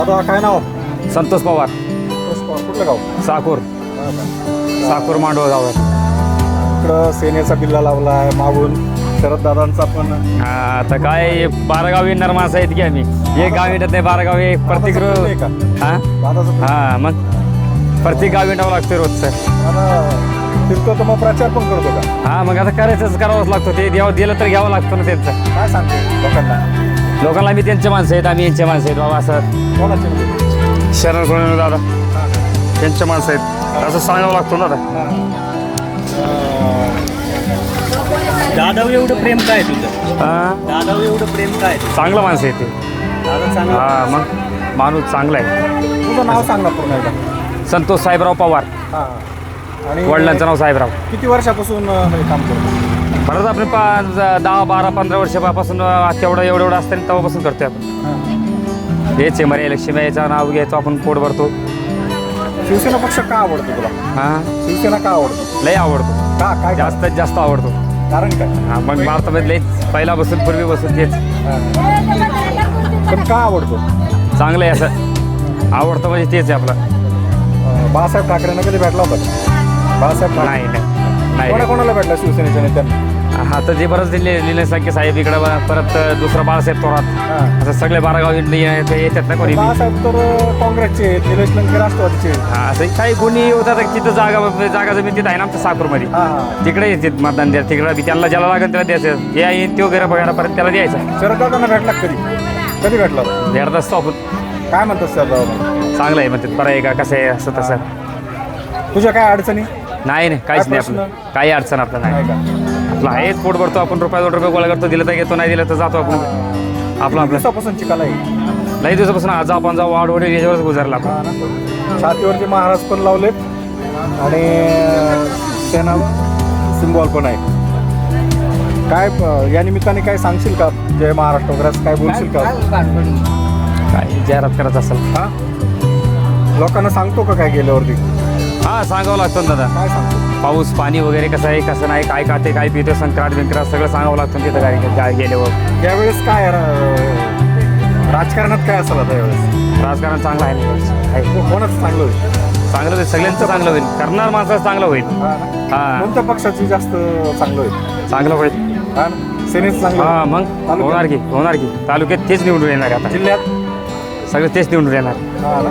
दादा काय नाव? संतोष पवार, कुठलं गाव? साकूर मांडव गाव आहे. इकडं सेनेचा बिल्ला लावला आहे मागून शरद दादांचा पण. आता काय 12 गाव येणार माणसं आहेत की आम्ही. एक गाव येत नाही, 12 गाव एक प्रत्येक दादाचं आहे का? दादाचं हा मग प्रत्येक गाव येणावं लागतं रोज सर. दादा फिरतो तर मग प्रचार पण करतो का? हा मग आता करावंच लागतं. ते देव दिलं तर घ्यावं लागतं ना त्यांचं. काय सांगतो लोकांना? आम्ही त्यांचे माणसं आहेत, आम्ही यांचे माणसं आहेत बाबा. असं कोणाचे म्हणजे? शरण कोण दादा त्यांच्या माणसं आहेत असं सांगावं लागतं ना आता. दादावर एवढं प्रेम काय तुझं? हा दादावर एवढं प्रेम काय? चांगलं माणसं आहे ते. दादा चांगला. हा मग माणूस चांगला आहे. तुझं नाव सांग ना पूर्ण एकदा. संतोष साहेबराव पवार, हां. आणि वडिलांचं नाव साहेबराव. किती वर्षापासून हे काम करतो? परत आपण 10, 12, 15 वर्षापासून तेवढं एवढं असताना तेव्हापासून करतोय आपण. हां. हेच आहे मर्या लक्ष्मी याचं नाव घ्यायचो आपण, पोट भरतो. शिवसेना पक्ष का आवडतो तुला? हां शिवसेना का आवडतो? लय आवडतो, का काय जास्तीत जास्त आवडतो. कारण काय? हा मग भारतामध्ये लयच पहिल्यापासून पूर्वीपासून तेच पण का आवडतो? चांगलं आहे असं. आवडतं म्हणजे तेच आहे आपलं. बाळासाहेब ठाकरेंना कधी भेटला होता? बाळासाहेब नाही नाही नाही. कोणाला भेटला शिवसेनेच्या नेत्यांना? हा तर जे बरंच दिले संख्या साहेब इकडं, परत दुसरा बाळासाहेब थोरात, असं सगळे 12 गाव येतात ना कोणी. बाळासाहेब तर काँग्रेसचे आहेत, निलेश लंके राष्ट्रवादीचे आहेत. हा असं काही कोणी होता तर तिथं जागा जमीन तिथं आहे ना आमच्या साकूरमध्ये. हां. तिकडे येतात मतदान द्या, तिकडे त्यांना ज्याला लागेल त्याला द्यायचं. जे आहे तो घरापर्यंत त्याला द्यायचं. शरददादांना भेटला कधी भेटला होता? भेटत असतो आपण. काय म्हणतात शरददादा? चांगलं आहे म्हणतात, बरं आहे का, कसं आहे, असं तसं. तुझ्या काय अडचणी? नाही काहीच नाही प्रश्न? आपलं, काही अडचण आपलं नाही. नाही का? आपलं आहेच पोट भरतो आपण. ₹2 गोळा करतो, दिलं तर घेतो, नाही दिलं तर जातो आपण. आपलं दिवसापासून चिकाला आहे. लई दिवसापासून आज आपण जाऊ वाढ याच्यावरच गुजारला आपण. हां ना. छातीवरचे महाराज पण लावलेत आणि सेना सिम्बॉल पण आहे. काय या निमित्ताने काय सांगशील का? जय महाराष्ट्र वगैरे असं काय बोलशील का? काय जाहिरात करत असेल. हां. लोकांना सांगतो का काय गेल्यावरती? हा सांगावं लागतं ना दादा. काय सांगतो? पाऊस पाणी वगैरे कसं आहे कसं नाही, काय खाते काय पिते, संक्रांत बिंक्रांत सगळं सांगावं लागतं तिथं गाडी गेल्यावर. यावेळेस काय राजकारणात काय असेल आता यावेळेस? राजकारण चांगलं आहे ना. आहे. कोणाचं चांगलं होईल? चांगलं होईल, सगळ्यांचं चांगलं होईल. करणार माणसाचं चांगलं होईल. हां ना. हा कोणत्या पक्षाची जास्त चांगलं होईल? चांगलं होईल. हां ना. सेनेचं चांगलं हा होईल? मग होणार की तालुक्यात तेच निवडून येणार आता. जिल्ह्यात? सगळं तेच निवडून येणार. हां ना.